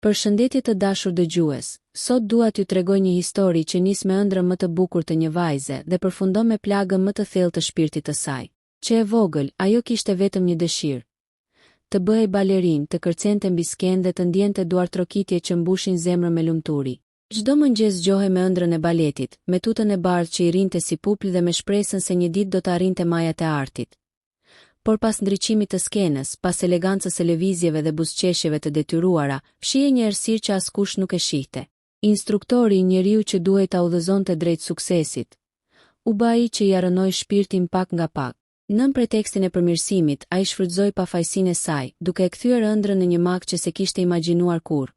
Përshëndetje të dashur dëgjues, sot dua t'ju tregoj një histori që nis me ëndrrën më të bukur të një vajze dhe përfundon me plagën më të thellë të shpirtit të saj. Që e vogël, ajo kishte vetëm një dëshirë. Të bëhej balerinë, të kërcente mbi skenë dhe të ndjente duartrokitje që mbushin zemrën me lumturi. Çdo mëngjes zgjohej me ëndrrën e baletit, me tutën e bardhë që i rinte si pupl dhe me shpresën se një ditë do të arrinte majat e artit. Por pas ndriçimit të skenës, pas elegancës së lëvizjeve dhe buzëqeshjeve të detyruara, fshihej një errësirë që askush nuk e shihte. Instruktori, njeriu që duhej ta udhëzonte drejt suksesit, u bë ai që i arrënoi shpirtin pak nga pak. Nën pretekstin e përmirësimit, ai shfrytëzoi pafajësinë e saj, duke e kthyer ëndrrën në një mak që se kishte imagjinuar kurrë.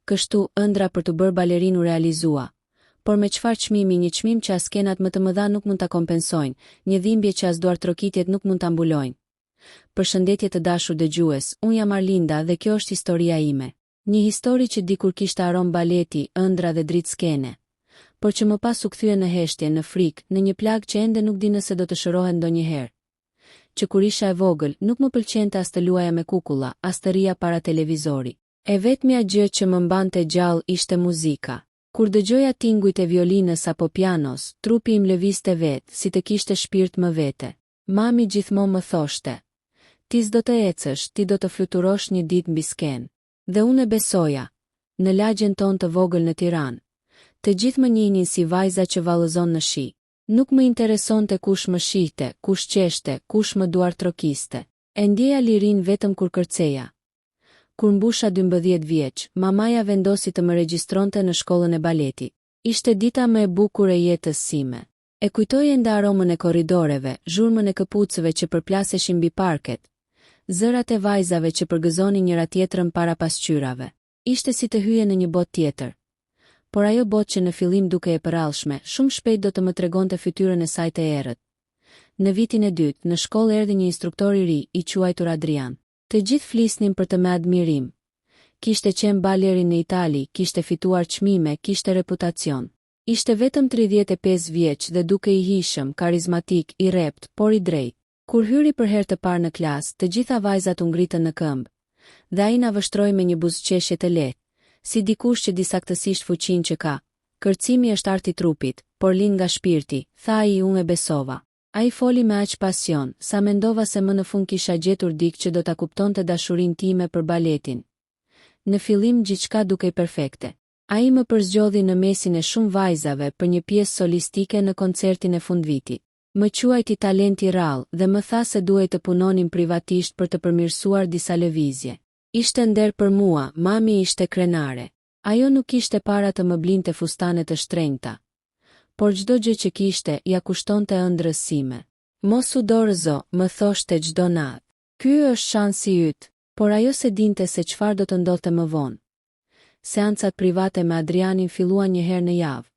Kështu, ëndra për të bërë balerinë u realizua. Por me çfarë çmimi? Një çmim që as skenat më të mëdha nuk mund ta kompensojnë, një dhimbje që as duartrokitjet nuk mund ta mbulojnë. Përshëndetje të dashur dëgjues, unë jam Arlinda dhe kjo është historia ime. Një histori që dikur kishte aromë baleti, ëndra dhe dritë skene, por që më pas u kthye në heshtje, në frikë, në një plagë që ende nuk di nëse do të shërohet ndonjëherë. Që kur isha e vogël, nuk më pëlqente as të luaja me kukulla, as të rija para televizori. E vetmja gjë që më mbante gjallë ishte muzika. Kur dëgjoja tingujt e violinës apo pianos, trupi im lëvizte vetë, si të kishte shpirt më vete. Mami gjithmonë më thoshte: "Ti s'do të ecësh, ti do të fluturosh një ditë mbi skenë." Dhe unë e besoja. Në lagjen tonë të vogël në Tiranë, të gjithë më njihnin si vajza që vallëzon në shi. Nuk më interesonte kush më shihte, kush qeshte, kush më duartrokiste. E ndjeja lirinë vetëm kur kërceja. Kur mbusha 12 vjeç, mamaja vendosi të më regjistronte në shkollën e baletit. Ishte dita më e bukur e jetës sime. E kujtoj ende aromën e korridoreve, zhurmën e këpucëve që përplaseshin mbi parket, zërat e vajzave që përgëzonin njëra tjetrën para pasqyrave. Ishte si të hyje në një botë tjetër. Por ajo botë që në fillim duke e përrallshme, shumë shpejt do të më tregonte fytyrën e saj të errët. Në vitin e dytë, në shkollë erdhi një instruktor i ri, i quajtur Adrian. Të gjithë flisnin për të me admirim. Kishte qenë balerin në Itali, kishte fituar çmime, kishte reputacion. Ishte vetëm 35 vjeç dhe duke i hishëm, karizmatik, i rrept, por i drejtë. Kur hyri për herë të parë në klasë, të gjitha vajzat u ngritën në këmbë. Dhe ai na vështroi me një buzëqeshje të lehtë, si dikush që disaktësisht fuqinë që ka. Kërcimi është arti i trupit, por lind nga shpirti, tha ai, unë e besova. Ai foli me aq pasion, sa mendova se më në fund kisha gjetur dikë që do ta kuptonte dashurinë time për baletin. Në fillim gjithçka dukej perfekte. Ai më përzgjodhi në mesin e shumë vajzave për një pjesë solistike në koncertin e fundvitit. Më quajti talenti rrallë dhe më tha se duhej të punonim privatisht për të përmirësuar disa lëvizje. Ishte nder për mua, mami ishte krenare. Ajo nuk kishte para të më blinte fustane të shtrenjta, por çdo gjë që kishte ja kushtonte ëndrrës sime. Mos u dorëzo, më thoshte çdo natë. Ky është shansi yt, por ajo se dinte se çfarë do të ndodhte më vonë. Seancat private me Adrianin filluan një herë në javë.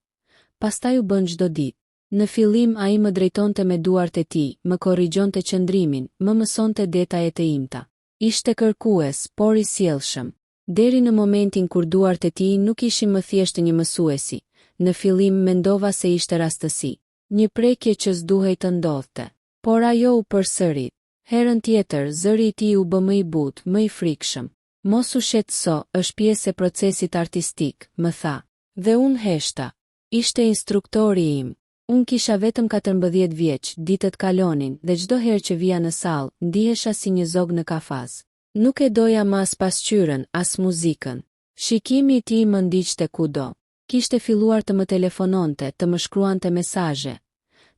Pastaj u bën çdo ditë. Në fillim ai më drejtonte me duart e tij, më korrigjonte qëndrimin, më mësonte detajet e imta. Ishte kërkues, por i sjellshëm. Deri në momentin kur duart e tij nuk ishin më thjesht një mësuesi. Në fillim mendova se ishte rastësi, një prekje që s'duhej të ndodhte. Por ajo u përsërit. Herën tjetër zëri i tij u bë më i butë, më i frikshëm. Mos u shqetëso, është pjesë e procesit artistik, më tha. Dhe unë heshta. Ishte instruktori im. Unë kisha vetëm 14 vjeç, ditët kalonin dhe çdo herë që vija në sallë, ndihesha si një zog në kafaz. Nuk e doja më as pasqyrën, as muzikën. Shikimi i tij më ndiqte kudo. Kishte filluar të më telefononte, të më shkruante mesazhe,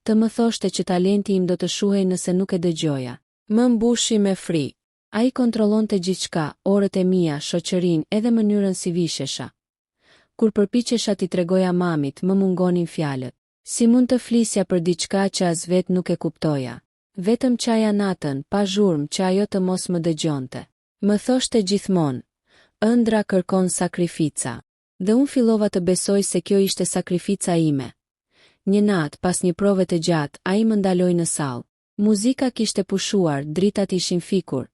të më thoshte që talenti im do të shuhej nëse nuk e dëgjoja. Më mbushi me frikë. Ai kontrollonte gjithçka, orët e mia, shoqërinë, edhe mënyrën si vishesha. Kur përpiqesha t'i tregoja mamit, më mungonin fjalët. Si mund të flisja për diçka që as vet nuk e kuptoja. Vetëm qaja natën, pa zhurmë që ajo të mos më dëgjonte. Më thoshte gjithmonë, ëndra kërkon sakrifica. Dhe unë fillova të besoj se kjo ishte sakrifica ime. Një natë, pas një prove të gjatë, ai më ndaloi në sallë. Muzika kishte pushuar, dritat ishin fikur.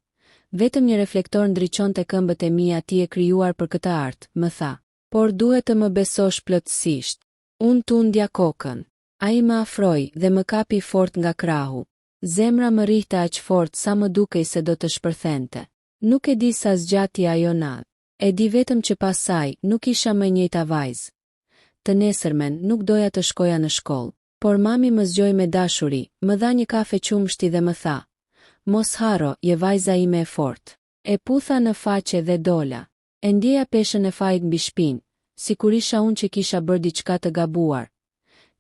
Vetëm një reflektor ndriçonte këmbët e mia, ti e krijuar për këtë art, më tha. Por duhet të më besosh plotësisht. Unë tundja kokën. Ai më afroi dhe më kapi fort nga krahu. Zemra më rrihte aq fort sa më dukej se do të shpërthente. Nuk e di sa zgjati ajo natë. E di vetëm që pas saj nuk isha më njëjta vajzë. Të nesërmen nuk doja të shkoja në shkollë, por mami më zgjoi me dashuri, më dha një kafe qumshti dhe më tha: "Mos haro, je vajza ime e fortë." E putha në faqe dhe dola. E ndjeja peshën e fajit mbi shpinë, sikur isha unë që kisha bërë diçka të gabuar.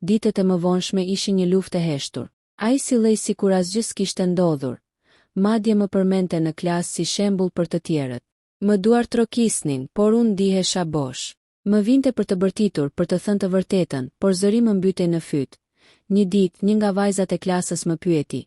Ditët e mëvonshme ishin një luftë e heshtur. Ai sillej sikur asgjë s'kishte ndodhur. Madje më përmente në klasë si shembull për të tjerët. Më duar trokisnin, por unë ndihesha bosh. Më vinte për të bërtitur, për të thënë të vërtetën, por zëri më mbytej në fyt. Një ditë, një nga vajzat e klasës më pyeti: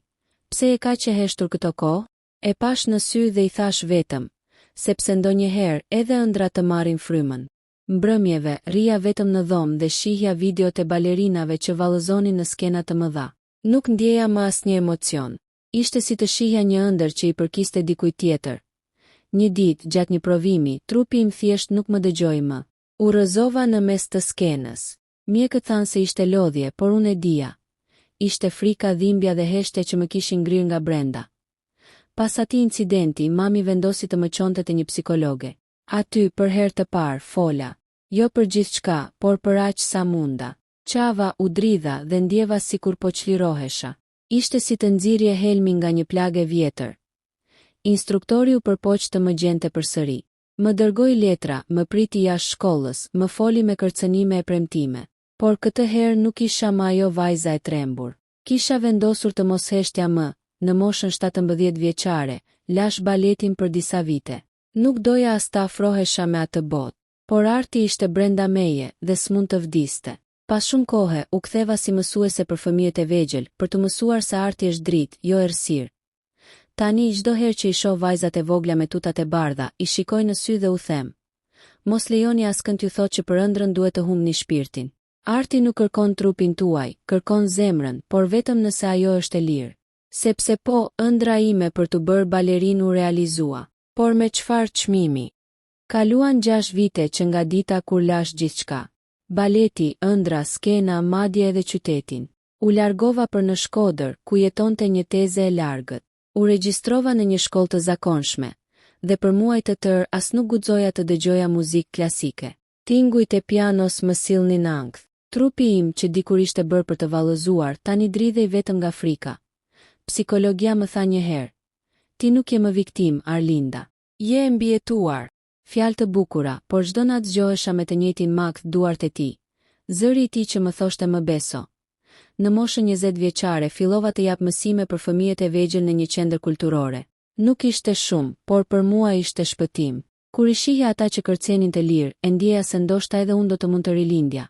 "Pse e kaq e heshtur këto kohë?" E pash në sy dhe i thash vetëm: "Sepse ndonjëherë edhe ëndra të marrin frymën." Mbrëmjeve, rija vetëm në dhomë dhe shihja videot e balerinave që vallëzonin në skena të mëdha. Nuk ndjeja më asnjë emocion. Ishte si të shihja një ëndër që i përkiste dikujt tjetër. Një ditë, gjatë një provimi, trupi im thjesht nuk më dëgjoi më. U rrëzova në mes të skenës. Mjekët thanë se ishte lodhje, por unë e dija. Ishte frika, dhimbja dhe heshtja që më kishin ngrirë nga brenda. Pas atij incidenti, mami vendosi të më çonte te një psikologe. Aty, për herë të parë, fola. Jo për gjithçka, por për aq sa munda. Qava, u dridha dhe ndjeva sikur po çlirohesha. Ishte si të nxirje helmi nga një plagë e vjetër. Instruktori u përpoq të më gjente përsëri. Më dërgoi letra, më priti jashtë shkollës, më foli me kërcënime e premtime. Por këtë herë nuk isha më ajo vajza e trembur. Kisha vendosur të mos heshtja më, në moshën 17 vjeçare, lash baletin për disa vite. Nuk doja as të afrohesha me atë botë, por arti ishte brenda meje dhe s'mund të vdiste. Pas shumë kohe, u ktheva si mësuese për fëmijët e vegjël, për të mësuar se arti është dritë, jo errësirë. Tani çdo herë që i shoh vajzat e vogla me tutat e bardha, i shikoj në sy dhe u them: "Mos lejoni askënd t'ju thotë që për ëndrrën duhet të humbni shpirtin. Arti nuk kërkon trupin tuaj, kërkon zemrën, por vetëm nëse ajo është e lirë. Sepse po, ëndra ime për të bërë balerinë u realizua. Por me çfarë çmimi? Kaluan 6 vite që nga dita kur lash gjithçka. Baleti, ëndra, skena, madje edhe qytetin. U largova për në Shkodër, ku jetonte një teze e largët. U regjistrova në një shkollë të zakonshme, dhe për muaj të tërë as nuk guxoja të dëgjoja muzikë klasike. Tingujt e pianos më sillnin ankth. Trupi im që dikur ishte bërë për të vallëzuar, tani dridhej vetëm nga frika. Psikologjia më tha një herë: "Ti nuk je më viktim, Arlinda. Je e mbijetuar." Fjalë të bukura, por çdo natë zgjohesha me të njëjtin makt duart e tij. Zëri i tij që më thoshte më beso. Në moshën 20 vjeçare fillova të jap mësime për fëmijët e vegjël në një qendër kulturore. Nuk ishte shumë, por për mua ishte shpëtim. Kur i shihja ata që kërcenin të lirë, e ndjeja se ndoshta edhe unë do të mund të rilindja.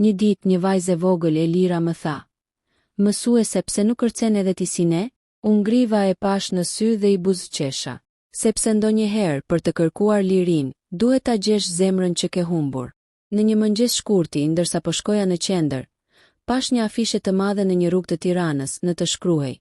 Një ditë një vajzë e vogël e lira më tha: "Mësuese, pse nuk kërcen edhe ti si ne?" Unë ngriva e pash në sy dhe i buzëqesha. Sepse ndonjëherë për të kërkuar lirin, duhet ta gjesh zemrën që ke humbur. Në një mëngjes shkurti, ndërsa po shkoja në qendër, pash një afishe të madhe në një rrugë të Tiranës, në të shkruhej: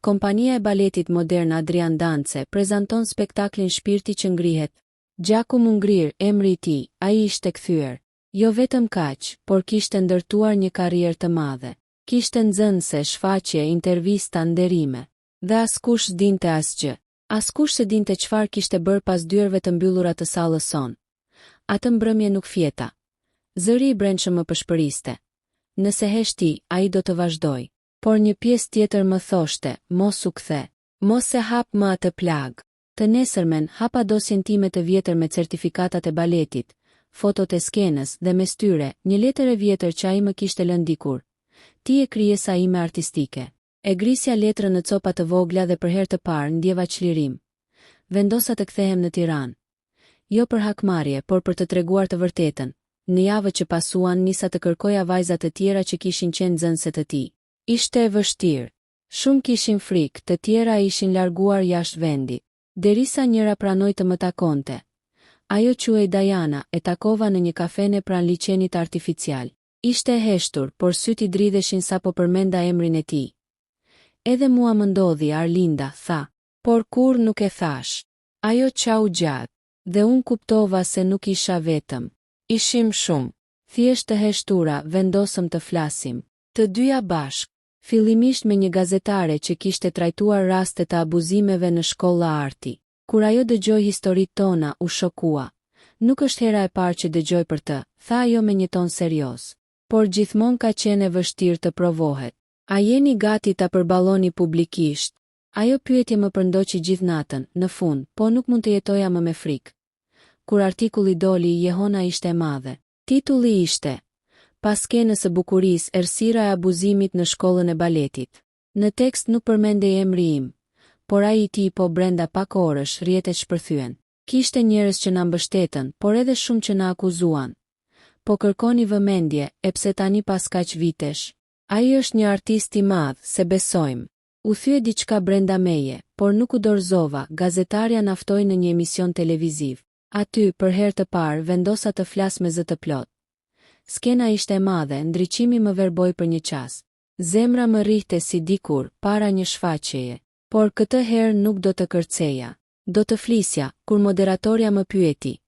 "Kompania e baletit modern Adrian Dance prezanton spektaklin Shpirti që ngrihet." Gjaku mu ngrir, emri i tij, ai ishte kthyer. Jo vetëm kaq, por kishte ndërtuar një karrierë të madhe. Kishte nxënëse, shfaqje, intervista, nderime. Dhe askush s'dinte asgjë. Askush se dinte çfarë kishte bërë pas dyerve të mbyllura të sallës son. Atë mbrëmje nuk fjeta. Zëri i brendshëm më pëshpëriste. Nëse heshti, ai do të vazhdoj. Por një pjesë tjetër më thoshte: "Mos u kthe. Mos e hap më atë plag." Të nesërmen hapa dosjen time të vjetër me certifikatat e baletit, fotot e skenës dhe mes tyre një letër e vjetër që ai më kishte lënë dikur: "Ti je krijesa ime artistike." E grisja letrën në copa të vogla dhe për herë të parë ndjeva çlirim. Vendosa të kthehem në Tiranë. Jo për hakmarrje, por për të treguar të vërtetën. Në javët që pasuan nisa të kërkoja vajza të tjera që kishin qenë nxënëse të tij. Ishte e vështirë. Shumë kishin frikë, të tjera ishin larguar jashtë vendit. Derisa njëra pranoi të më takonte. Ajo quhej Diana, e takova në një kafene pranë liçenit artificial. Ishte e heshtur, por syt i dridheshin sapo përmenda emrin e tij. "Edhe mua më ndodhi, Arlinda," tha, "por kur nuk e thash." Ajo qau gjatë, dhe unë kuptova se nuk isha vetëm. Ishim shumë. Thjesht të heshtura, vendosëm të flasim. Të dyja bashk. Fillimisht me një gazetare që kishte trajtuar raste të abuzimeve në shkolla arti. Kur ajo dëgjoi historitë tona, u shokua. Nuk është hera e parë që dëgjoj për të, tha ajo me një ton serioz. Por gjithmonë ka qenë e vështirë të provohet. A jeni gati ta përballoni publikisht? Ajo pyetje më përndoqi gjithë natën, në fund, po nuk mund të jetoja më me frikë. Kur artikulli doli, jehona ishte e madhe. Titulli ishte: Pas skenës së bukurisë, errësira e abuzimit në shkollën e baletit. Në tekst nuk përmendej emri im, por ai i tij po brenda pak orësh rrjetet shpërthyen. Kishte njerëz që na mbështetën, por edhe shumë që na akuzuan. Po kërkoni vëmendje, e pse tani pas kaq vitesh? Ai është një artist i madh, se besojmë. U thye diçka brenda meje, por nuk u dorëzova, gazetarja na ftoi në një emision televiziv. Aty, për herë të parë, vendosa të flas me zë të plot. Skena ishte e madhe, ndriçimi më verboi për një qas. Zemra më rrihte si dikur, para një shfaqjeje. Por këtë herë nuk do të kërceja. Do të flisja, kur moderatorja më pyeti: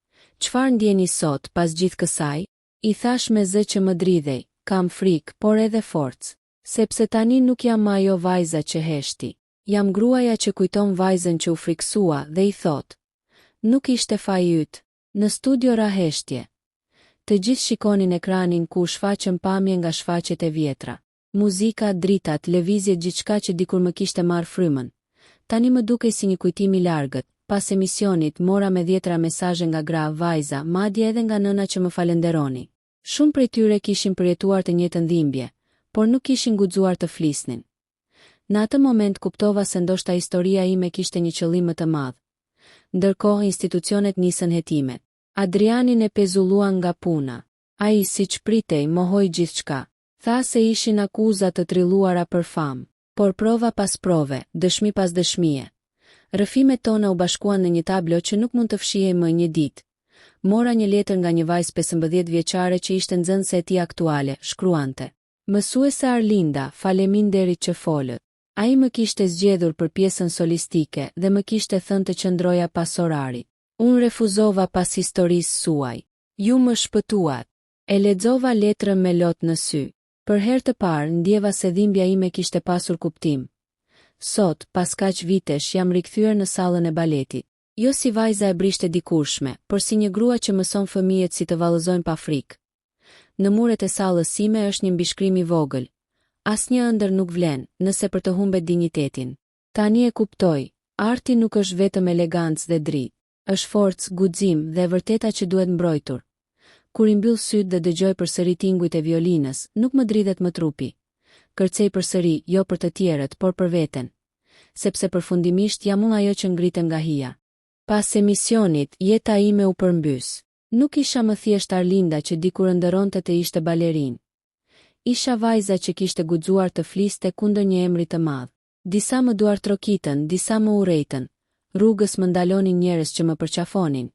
"Çfarë ndjeni sot pas gjithë kësaj?" I thash me zë që më dridhej: "Kam frikë, por edhe forcë. Sepse tani nuk jam më ajo vajza që heshti. Jam gruaja që kujton vajzën që u friksua dhe i thot: Nuk ishte faji yt." Në studio ra heshtje. Të gjithë shikonin ekranin ku shfaqem pamje nga shfaqjet e vjetra. Muzika, dritat, lëvizjet, gjithçka që dikur më kishte marrë frymën. Tani më dukej si një kujtim i largët. Pas emisionit mora me dhjetra mesazhe nga gra, vajza, madje edhe nga nëna që më falenderoni. Shumë prej tyre kishin përjetuar të njëjtën dhimbje, por nuk kishin guxuar të flisnin. Në atë moment kuptova se ndoshta historia ime kishte një qëllim më të madh. Ndërkohë institucionet nisën hetimet. Adrianin e pezulluan nga puna. Ai, siç pritej, mohoi gjithçka. Tha se ishin akuza të trilluara për famë, por prova pas prove, dëshmi pas dëshmie. Rrëfimet tona u bashkuan në një tablo që nuk mund të fshihej më një ditë. Mora një letër nga një vajzë 15 vjeçare që ishte nxënëse e tij aktuale, shkruante: "Mësuese Arlinda, faleminderit që folët. Ai më kishte zgjedhur për pjesën solistike dhe më kishte thënë të qëndroja pas orarit. Unë refuzova pas historisë suaj. Ju më shpëtuat." E lexova letrën me lot në sy. Për herë të parë ndjeva se dhimbja ime kishte pasur kuptim. Sot, pas kaq vitesh, jam rikthyer në sallën e baletit. Jo si vajza e brishte dikurshme, por si një grua që mëson fëmijët si të vallëzojnë pa frikë. Në muret e sallës sime është një mbishkrim i vogël. Asnjë ëndër nuk vlen, nëse për të humbet dinjitetin. Tani e kuptoj, arti nuk është vetëm elegancë dhe dritë, është forcë, guxim dhe e vërteta që duhet mbrojtur. Kur i mbyll sytë dhe dëgjoj përsëri tingujt e violinës, nuk më dridhet më trupi. Kërcej përsëri, jo për të tjerët, por për veten. Sepse përfundimisht jam unë ajo që ngritem nga hija. Pas emisionit, jeta ime u përmbys. Nuk isha më thjesht Arlinda që dikur ëndëronte të ishte balerin. Isha vajza që kishte guxuar të fliste kundër një emri të madh. Disa më duartrokitën, disa më urrejtën. Rrugës më ndalonin njerëz që më përqafonin.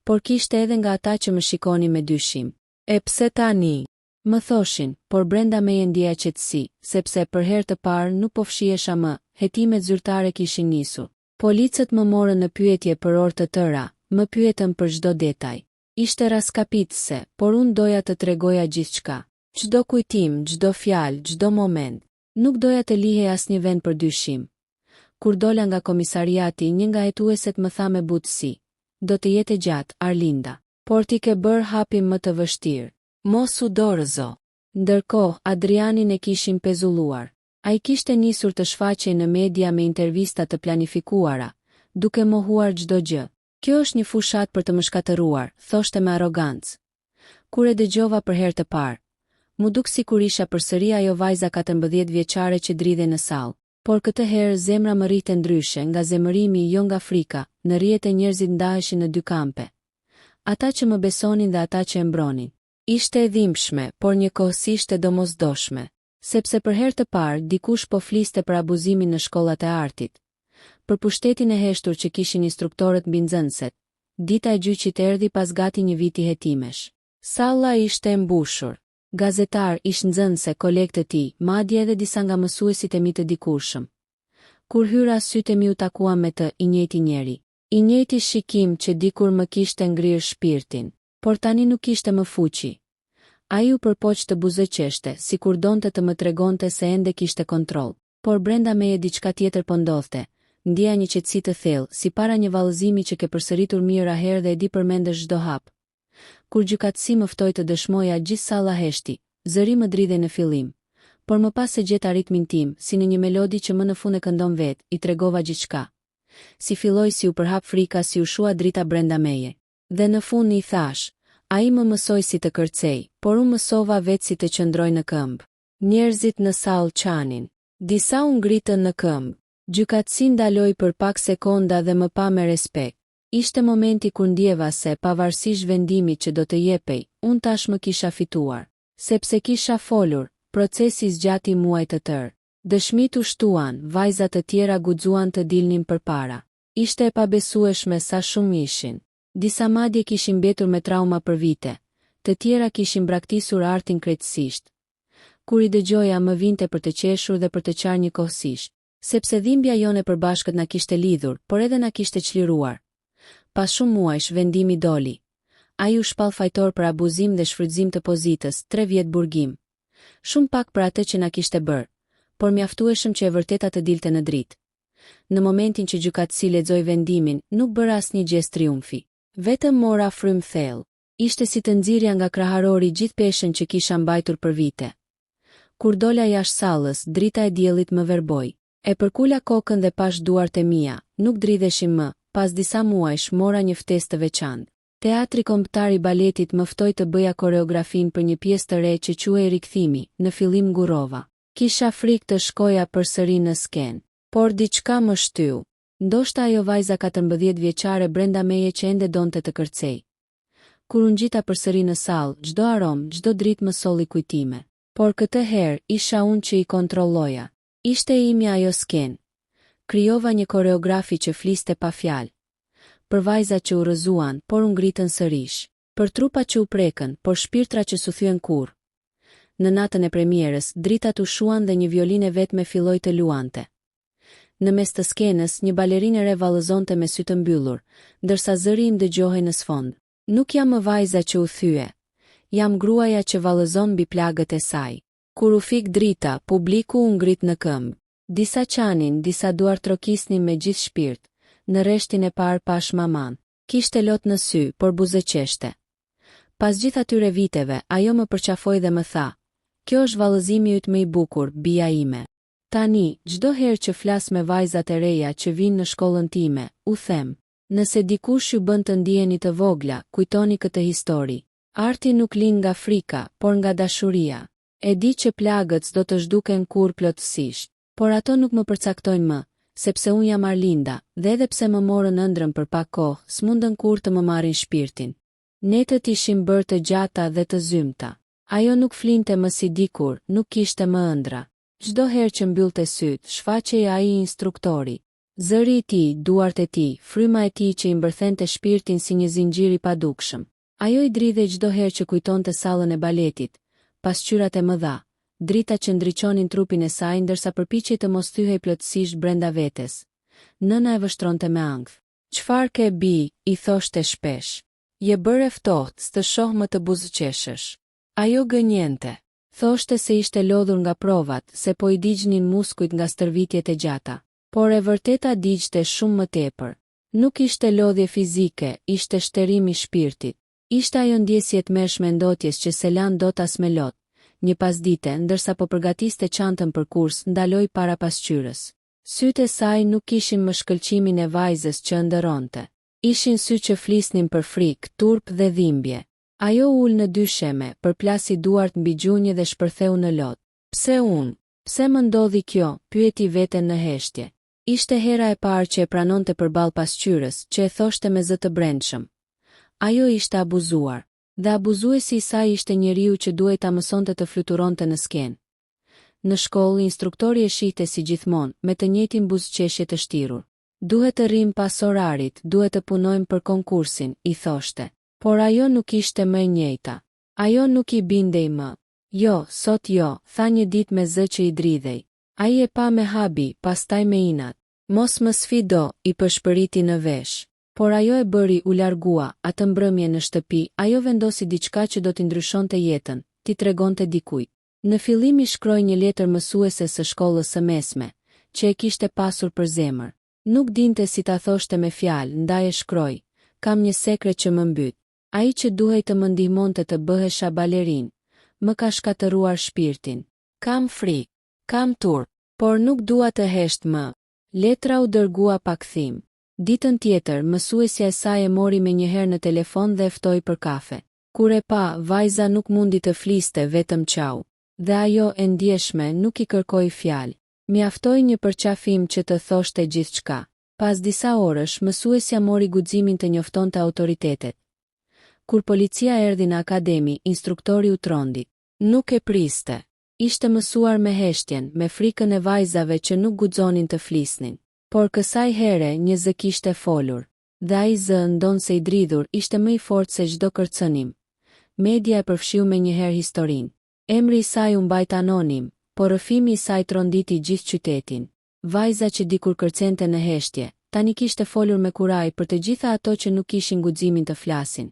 Por kishte edhe nga ata që më shikonin me dyshim. E pse tani? Më thoshin, por brenda meje ndjeja qetësi, sepse për herë të parë nuk po fshihesha më, hetimet zyrtare kishin nisur. Policët më morën në pyetje për orë të tëra, më pyetën për çdo detaj. Ishte raskapitëse, por unë doja të tregoja gjithçka. Çdo kujtim, çdo fjalë, çdo moment. Nuk doja të lihej asnjë vend për dyshim. Kur dola nga komisariati, një nga hetueset më tha me butësi: "Do të jetë gjatë, Arlinda, por ti ke bërë hapin më të vështirë. Mos u dorëzo." Ndërkohë, Adrianin e kishin pezulluar. Ai kishte nisur të shfaqej në media me intervista të planifikuara, duke mohuar çdo gjë. "Kjo është një fushat për të më shkatëruar", thoshte me arrogancë. Kur e dëgjova për herë të parë, mu duk sikur isha përsëri ajo vajza 14 vjeçare që dridhej në sallë. Por këtë herë zemra më rrihte ndryshe, nga zemërimi, jo nga frika. Në rrjete njerëzit ndaheshin në dy kampe. Ata që më besonin dhe ata që e mbronin. Ishte e dhimbshme, por njëkohësisht e domosdoshme. Sepse për herë të parë dikush po fliste për abuzimin në shkollat e artit. Për pushtetin e heshtur që kishin instruktorët mbi nxënëset. Dita e gjyqit erdhi pas gati një viti hetimesh. Salla ishte e mbushur. Gazetar, ish nxënëse, kolegë të tij, madje edhe disa nga mësuesit e mi të dikurshëm. Kur hyra sytë e mi u takuam me të, i njëjti njeri. I njëjti shikim që dikur më kishte ngrirë shpirtin, por tani nuk kishte më fuqi. Ai u përpoq të buzëqeshte, sikur donte të më tregonte se ende kishte kontroll, por brenda meje diçka tjetër po ndodhte. ndjeja një qetësi të thellë, si para një vallëzimi që ke përsëritur mirë herë dhe e di përmendesh çdo hap. Kur gjykatësi më ftoi të dëshmoja gjithë salla heshti, zëri më dridhej në fillim, por më pas se gjeta ritmin tim, si në një melodi që më në fund e këndon vet, i tregova gjithçka. Si filloi si u përhap frika, si u shua drita brenda meje. Dhe në fund i thash, ai më mësoi si të kërcej, por unë mësova vetë si të qëndroj në këmbë. Njerëzit në sallë qanin. Disa u ngritën në këmbë. Gjykatësi ndaloi për pak sekonda dhe më pa me respekt. Ishte momenti kur ndjeva se, pavarësisht vendimit që do të jepej, unë tashmë kisha fituar. Sepse kisha folur, procesi zgjati muaj të tërë. Dëshmit u shtuan, vajzat të tjera guxuan të dilnin përpara. Ishte e pabesueshme sa shumë ishin. Disa madje kishin mbetur me trauma për vite, të tjera kishin braktisur artin krejtësisht. Kur i dëgjoja më vinte për të qeshur dhe për të qarë njëkohësisht, sepse dhimbja jone përbashkët na kishte lidhur, por edhe na kishte çliruar. Pas shumë muajsh vendimi doli. Ai u shpall fajtor për abuzim dhe shfrytëzim të pozitës, 3 vjet burgim. Shumë pak për atë që na kishte bërë, por mjaftueshëm që e vërteta të dilte në dritë. Në momentin që gjykatësi lexoi vendimin, nuk bëra asnjë gjest triumfi. Vetëm mora frym thellë. Ishte si të nxirja nga kraharori gjithë peshën që kisha mbajtur për vite. Kur dola jashtë sallës, drita e diellit më verboi. E përkula kokën dhe pash duart e mia, nuk dridheshim më. Pas disa muajsh mora një ftesë të veçantë. Teatri Kombëtar i Baletit më ftoi të bëja koreografin për një pjesë të re që quhej Rikthimi, në fillim ngurova. Kisha frikë të shkoja përsëri në skenë, por diçka më shtyu. Ndoshta ajo vajza 14 vjeçare brenda meje që ende donte të kërcej. Kur u ngjita përsëri në sallë, çdo aromë, çdo dritë më solli kujtime. Por këtë herë isha unë që i kontrolloja. Ishte imja ajo skenë. Krijova një koreografi që fliste pa fjalë. Për vajzat që u rrëzuan, por u ngritën sërish. Për trupa që u prekën, por shpirtra që s'u thyen kurrë. Në natën e premierës, dritat u shuan dhe një violinë vetme filloi të luante. Në mes të skenës, një balerinë e re vallëzonte me sy të mbyllur, ndërsa zëri im dëgjohej në sfond. Nuk jam më vajza që u thye. Jam gruaja që vallëzon mbi plagët e saj. Kur u fik drita, publiku u ngrit në këmbë. Disa qanin, disa duar trokisnin me gjithë shpirt. Në rreshtin e parë pash maman. Kishte lot në sy, por buzëqeshte. Pas gjithë atyre viteve, ajo më përqafoi dhe më tha: "Kjo është vallëzimi yt më i bukur, bija ime." Tani, çdo herë që flas me vajzat e reja që vinë në shkollën time, u them: "Nëse dikush ju bën të ndiheni të vogla, kujtoni këtë histori. Arti nuk lind nga frika, por nga dashuria. E di që plagët s'do të zhduken kurrë plotësisht, por ato nuk më përcaktojnë më, sepse unë jam Arlinda, dhe edhe pse më morën ëndrrën për pak kohë, s'mundën kurrë të më marrin shpirtin." Netët ishin bërë të gjata dhe të zymta. Ajo nuk flinte më si dikur, nuk kishte më ëndra. Çdo herë që mbyllte syt, shfaqej ai instruktori. Zëri i tij, duart e tij, fryma e tij që i mbërthente shpirtin si një zinxhir i padukshëm. Ajo i dridhej çdo herë që kujtonte sallën e baletit, pasqyrat e mëdha, drita që ndriçonin trupin e saj ndërsa përpiqej të mos thyhej plotësisht brenda vetes. Nëna e vështronte me ankth. "Çfarë ke bi?" i thoshte shpesh. "Je bërë ftohtë, s'të shoh më të buzëqeshësh." Ajo gënjente. Thoshte se ishte lodhur nga provat, se po i digjnin muskujt nga stërvitjet e gjata. Por e vërteta digjte shumë më tepër. Nuk ishte lodhje fizike, ishte shtërim i shpirtit. Ishte ajo ndjesje e tmerrshme ndotjes që se lan dot as me lot. Një pasdite, ndërsa po përgatiste çantën për kurs, ndaloi para pasqyrës. Sytë e saj nuk kishin më shkëlqimin e vajzës që ëndërronte. Ishin sy që flisnin për frikë, turp dhe dhimbje. Ajo ul në dysheme, përplasi duart mbi gjunjë dhe shpërtheu në lot. "Pse unë? Pse më ndodhi kjo?" pyeti veten në heshtje. Ishte hera e parë që e pranonte përballë pasqyrës, që e thoshte me zë të brendshëm. Ajo ishte abuzuar, dhe abuzuesi i saj ishte njeriu që duhej ta mësonte të fluturonte në skenë. Në shkollë, instruktori e shihte si gjithmonë, me të njëjtin buzëqeshje të shtirur. "Duhet të rrim pas orarit, duhet të punojmë për konkursin", i thoshte. Por ajo nuk ishte më e njëjta. Ajo nuk i bindej më. "Jo, sot jo", tha një ditë me zë që i dridhej. Ai e pa me habi, pastaj me inat. "Mos më sfido", i përshpëriti në vesh. Por ajo e bëri, u largua. Atë mbrëmje në shtëpi, ajo vendosi diçka që do t'i ndryshonte jetën, t'i tregonte dikujt. Në fillim i shkroi një letër mësuese së shkollës së mesme, që e kishte pasur për zemër. Nuk dinte si ta thoshte me fjalë, ndaj e shkroi: "Kam një sekret që më mbyt. Ai që duhej të më ndihmonte të bëhesha balerin, më ka shkatëruar shpirtin. Kam frikë, kam turp, por nuk dua të hesht më." Letra u dërgua pa kthim. Ditën tjetër, mësuesja e saj e mori me njëherë në telefon dhe e ftoi për kafe. Kur e pa, vajza nuk mundi të fliste, vetëm qau. Dhe ajo e ndjeshme nuk i kërkoi fjalë. Mjaftoi një përqafim që të thoshte gjithçka. Pas disa orësh, mësuesja mori guximin të njoftonte autoritetet. Kur policia erdhi në akademi, instruktori u trondi. Nuk e priste. Ishte mësuar me heshtjen, me frikën e vajzave që nuk guxonin të flisnin. Por kësaj here një zë kishte folur. Dhe ai zë, ndonse i dridhur, ishte më i fortë se çdo kërcënim. Media e përfshiu me njëherë historinë. Emri i saj u mbajt anonim, por rrëfimi i saj tronditi gjithë qytetin. Vajza që dikur kërcente në heshtje, tani kishte folur me kuraj për të gjitha ato që nuk kishin guximin të flasin.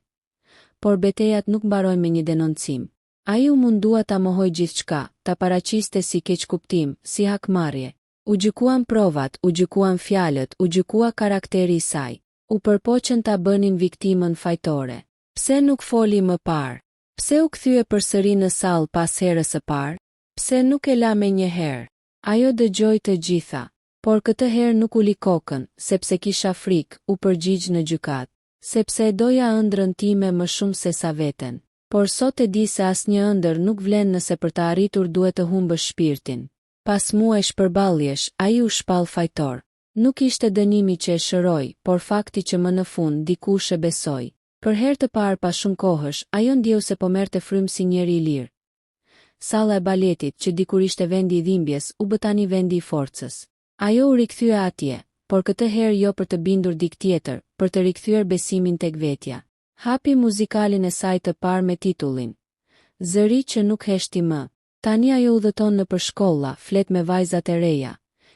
Por betejat nuk mbarojnë me një denoncim. Ai u mundua ta mohoj gjithçka, ta paraqiste si keqkuptim, si hakmarrje. U gjykuan provat, u gjykuan fjalët, u gjykua karakteri i saj. U përpoqën ta bënin viktimën fajtore. Pse nuk foli më parë? Pse u kthye përsëri në sallë pas herës së parë? Pse nuk e la me një herë? Ajo dëgjoi të gjitha, por këtë herë nuk uli kokën, sepse kisha frikë, u përgjigj në gjykat. Sepse e doja ëndrrën time më shumë se sa veten. Por sot e di se asnjë ëndër nuk vlen nëse për të arritur duhet të humbësh shpirtin. Pas muajsh përballjesh, ai u shpall fajtor. Nuk ishte dënimi që e shëroi, por fakti që më në fund dikush e besoi. Për herë të parë pas shumë kohësh, ajo ndjeu se po merrte frymë si njeri i lirë. Salla e baletit, që dikur ishte vendi i dhimbjes, u bë tani vendi i forcës. Ajo u rikthye atje, por këtë herë jo për të bindur dik tjetër, për të rikthyer besimin tek vetja. Hapi muzikalin e saj të parë me titullin Zëri që nuk heshti më. Tani ajo udhëton në përshkolla, flet me vajzat e reja.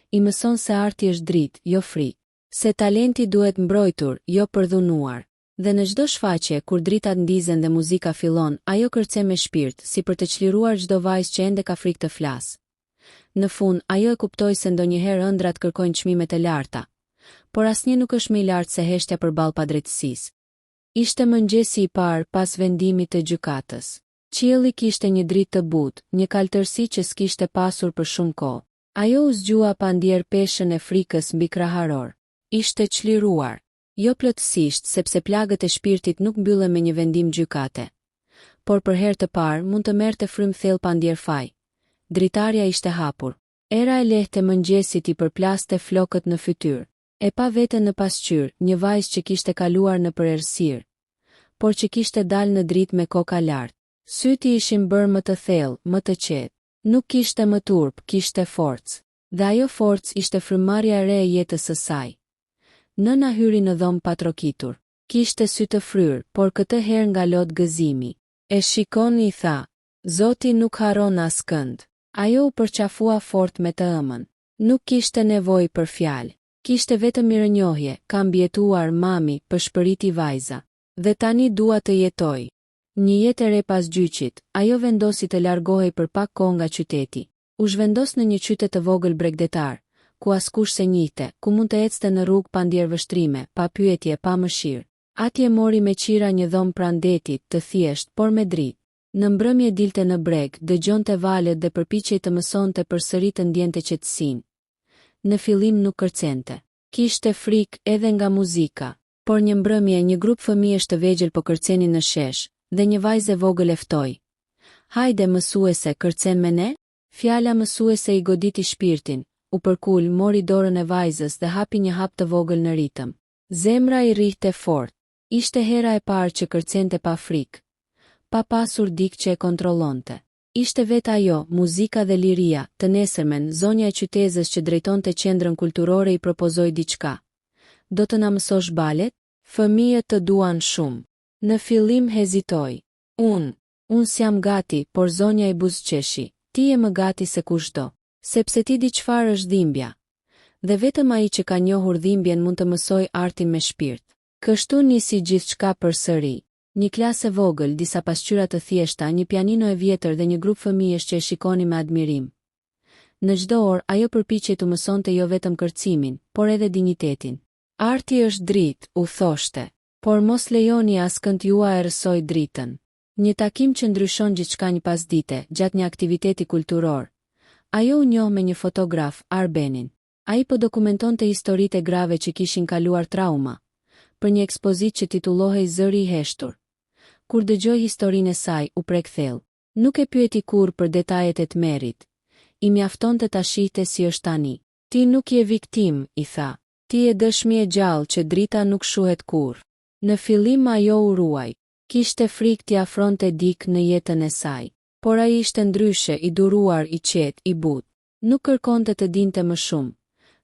I mëson se arti është dritë, jo frikë. Se talenti duhet mbrojtur, jo përdhunuar. Dhe në çdo shfaqje, kur dritat ndizen dhe muzika fillon, ajo kërcen me shpirt, si për të çliruar çdo vajzë që ende ka frikë të flasë. Në fund, ajo e kuptoi se ndonjëherë ëndrat kërkojnë çmimet e larta, por asnjë nuk është më i lartë se heshtja përballë padrejtësisë. Ishte mëngjesi i parë pas vendimit të gjykatës. Qielli kishte një dritë të butë, një kaltërsi që s'kishte pasur për shumë kohë. Ajo u zgjua pa ndier peshën e frikës mbi kraharor. Ishte çliruar. Jo plotësisht, sepse plagët e shpirtit nuk mbyllen me një vendim gjykate. Por për herë të parë mund të merrte frymë thellë pa ndier faj. Dritarja ishte hapur. Era e lehtë e mëngjesit i përplaste flokët në fytyrë. E pa veten në pasqyrë, një vajzë që kishte kaluar në përerësirë, por që kishte dalë në dritë me koka lart. Syti ishin bërë më të thellë, më të qetë. Nuk kishte më turp, kishte forcë. Dhe ajo forcë ishte frymëmarrja e re e jetës së saj. Nëna hyri në dhomë pa trokitur. Kishte sy të fryrë, por këtë herë nga lot gëzimi. E shikoni, i tha. Zoti nuk haron askënd. Ajo u përqafua fort me të ëmën. Nuk kishte nevojë për fjalë. Kishte vetëm mirënjohje, kam mbijetuar mami, përshpëriti vajza. Dhe tani dua të jetoj. Një jetë e re pas gjyqit, ajo vendosi të largohej për pak kohë nga qyteti. U zhvendos në një qytet të vogël bregdetar, ku askush se njihte, ku mund të ecte në rrugë pa ndier vështrime, pa pyetje, pa mëshirë. Atje mori me qira një dhomë pranë detit, të thjesht, por me dritë. Në mbrëmje dilte në breg, dëgjonte valët dhe përpiqej të mësonte përsëri të ndjente qetësinë. Në fillim nuk kërcente. Kishte frikë edhe nga muzika, por një mbrëmje një grup fëmijësh të vegjël po kërcenin në shesh, dhe një vajzë e vogël e ftoi. Hajde mësuese, kërcen me ne? Fjala mësuese i goditi shpirtin, u përkul, mori dorën e vajzës dhe hapi një hap të vogël në ritëm. Zemra i rrihte fort. Ishte hera e parë që kërcente pa frikë, pa pasur dikë që e kontrollonte. Ishte vetë ajo, muzika dhe liria, të nesërmen, zonja e qytetit që drejtonte qendrën kulturore i propozoi diçka. Do të na mësosh balet? Fëmijët të duan shumë. Në fillim hezitoi. Unë s'jam gati, por zonja i buzëqeshi. Ti je më gati se kushdo, sepse ti di çfarë është dhimbja. Dhe vetëm ai që ka njohur dhimbjen mund të mësoj artin me shpirt. Kështu nisi gjithçka përsëri. Një klasë e vogël, disa pasqyra të thjeshta, një pianino e vjetër dhe një grup fëmijësh që e shikonin me admirim. Në çdo orë ajo përpiqej të mësonte jo vetëm kërcimin, por edhe dinjitetin. Arti është dritë, u thoshte, por mos lejoni askënd jua e rësoj dritën. Një takim që ndryshon gjithçka një pasdite, gjatë një aktiviteti kulturor. Ajo u njoh me një fotograf, Arbenin. Ai po dokumentonte historitë e grave që kishin kaluar trauma, për një ekspozitë që titullohej Zëri i heshtur. Kur dëgjoi historinë e saj, u prek thellë. Nuk e pyeti kurrë për detajet e tmerrit. I mjaftonte ta shihte si është tani. Ti nuk je viktim, i tha. Ti je dëshmi e gjallë që drita nuk shuhet kurrë. Në fillim ajo u ruaj. Kishte frikë t'i afronte dikë në jetën e saj. Por ai ishte ndryshe, i duruar, i qetë, i butë. Nuk kërkonte të dinte më shumë.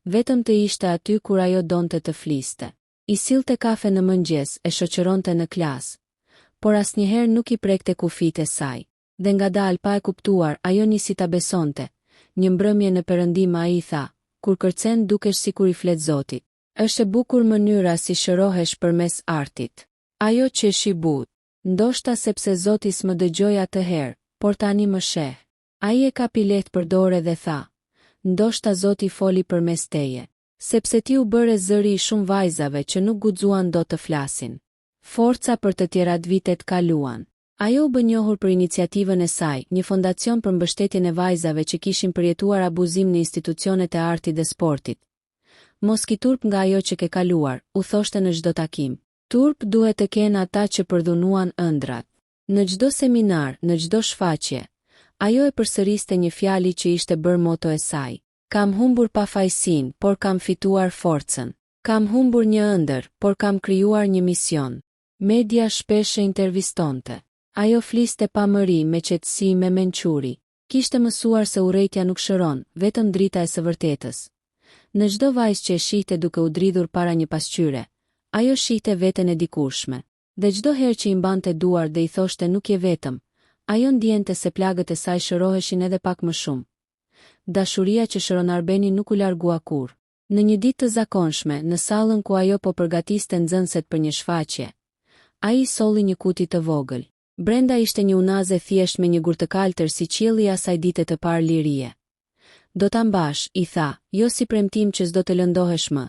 Vetëm të ishte aty kur ajo donte të fliste. I sillte kafe në mëngjes, e shoqëronte në klasë. Por asnjëherë nuk i prekte kufijtë e saj. Dhe ngadalë pa e kuptuar, ajo nisi ta besonte. Një mbrëmje në perëndim ai i tha, kur kërcen dukesh sikur i flet Zotit. Është e bukur mënyra si shërohesh përmes artit. Ajo qeshi butë. Ndoshta sepse Zoti s'më dëgjoi atëherë, por tani më sheh. Ai e kapi lehtë për dorë dhe tha, ndoshta Zoti foli përmes teje, sepse ti u bëre zëri i shumë vajzave që nuk guxuan dot të flasin. Forca për të tjerat vitet kaluan. Ajo u bë njohur për iniciativën e saj, një fondacion për mbështetjen e vajzave që kishin përjetuar abuzim në institucionet e artit dhe sportit. Mos ki turp nga ajo që ke kaluar, u thoshte në çdo takim. Turp duhet të kenë ata që përdhunuan ëndrat. Në çdo seminar, në çdo shfaqje, ajo e përsëriste një fjali që ishte bërë moto e saj. Kam humbur pafajësinë, por kam fituar forcën. Kam humbur një ëndër, por kam krijuar një mision. Media shpesh e intervistonte. Ajo fliste pa mëri, me qetësi, me mençuri. Kishte mësuar se urrejtja nuk shëron, vetëm drita e së vërtetës. Në çdo vajzë që e shihte duke u dridhur para një pasqyre, ajo shihte veten e dikurshme. Dhe çdo herë që i mbante duar dhe i thoshte nuk je vetëm, ajo ndjente se plagët e saj shëroheshin edhe pak më shumë. Dashuria që shëron Arbeni nuk u largua kurrë. Në një ditë të zakonshme, në sallën ku ajo po përgatiste nxënëset për një shfaqje, ai solli një kuti të vogël. Brenda ishte një unaze thjesht me një gur të kaltër si qielli i asaj dite të parë lirie. Do ta mbash, i tha, jo si premtim që s'do të lëndohesh më,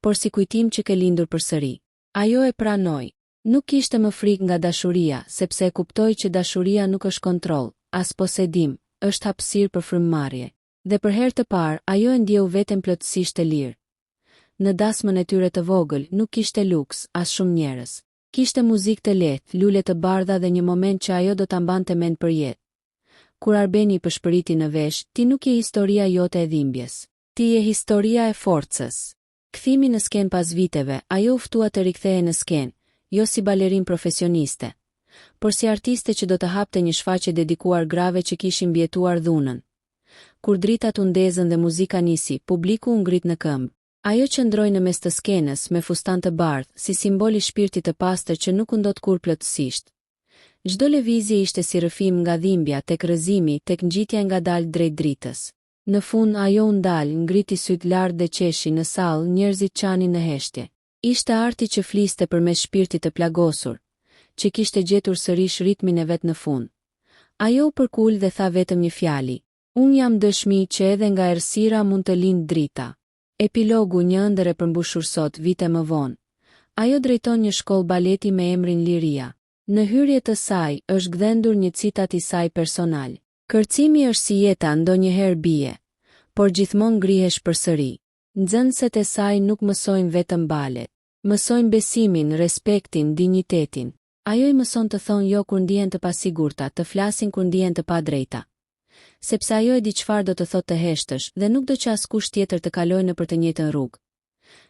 por si kujtim që ke lindur përsëri. Ajo e pranoi. Nuk kishte më frikë nga dashuria, sepse e kuptoi që dashuria nuk është kontroll, as posedim, është hapësirë për frymëmarrje. Dhe për herë të parë, ajo e ndjeu veten plotësisht të lirë. Në dasmën e tyre të vogël nuk kishte luks, as shumë njerëz. Kishte muzikë të lehtë, lule të bardha dhe një moment që ajo do ta mbante mend për jetë. Kur Arbeni i përshpëriti në vesh, ti nuk je historia jote e dhimbjes. Ti je historia e forcës. Kthimi në skenë pas viteve, ajo u ftua të rikthehej në skenë, jo si balerin profesioniste, por si artiste që do të hapte një shfaqje dedikuar grave që kishin mbijetuar dhunën. Kur dritat u ndezën dhe muzika nisi, publiku u ngrit në këmbë. Ajo qëndroi në mes të skenës me fustan të bardhë, si simbol i shpirtit të pastër që nuk u ndot kurrë plotësisht. Çdo lëvizje ishte si rrëfim nga dhimbja tek rrëzimi, tek ngjitja ngadalë drejt dritës. Në fund ajo u ndal, ngriti syt lart dhe qeshi në sallë, njerëzit qanin në heshtje. Ishte arti që fliste përmes shpirtit të plagosur, që kishte gjetur sërish ritmin e vet në fund. Ajo u përkul dhe tha vetëm një fjali. Unë jam dëshmi që edhe nga errësira mund të lindë drita. Epilogu, një ëndër e përmbushur sot, vite më vonë. Ajo drejton një shkollë baleti me emrin Liria. Në hyrje të saj është gdhendur një citat i saj personal. Kërcimi është si jeta, ndonjëherë bie, por gjithmonë ngrihesh përsëri. Nxënëset e saj nuk mësojnë vetëm balet, mësojnë besimin, respektin, dinjitetin. Ajo i mëson të thonë jo kur ndihen të pasigurta, të flasin kur ndihen të padrejta. Sepse ajo e di çfarë do të thotë të heshtësh dhe nuk do që askush tjetër të kalojë nëpër të njëjtën rrugë.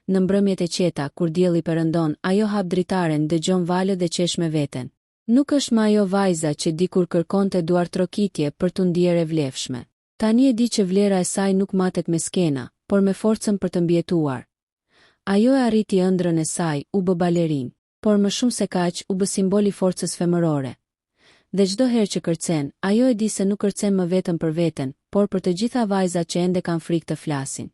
Në mbrëmjet e qeta, kur dielli perëndon, ajo hap dritaren, dëgjon valët dhe qesh me veten. Nuk është më ajo vajza që dikur kërkonte duartrokitje për t'u ndier e vlefshme. Tani e di që vlera e saj nuk matet me skena, por me forcën për të mbijetuar. Ajo e arriti ëndrrën e saj, u bë balerin, por më shumë se kaq, u bë simbol i forcës femërore. Dhe çdo herë që kërcen, ajo e di se nuk kërcen më vetëm për veten, por për të gjitha vajzat që ende kanë frikë të flasin.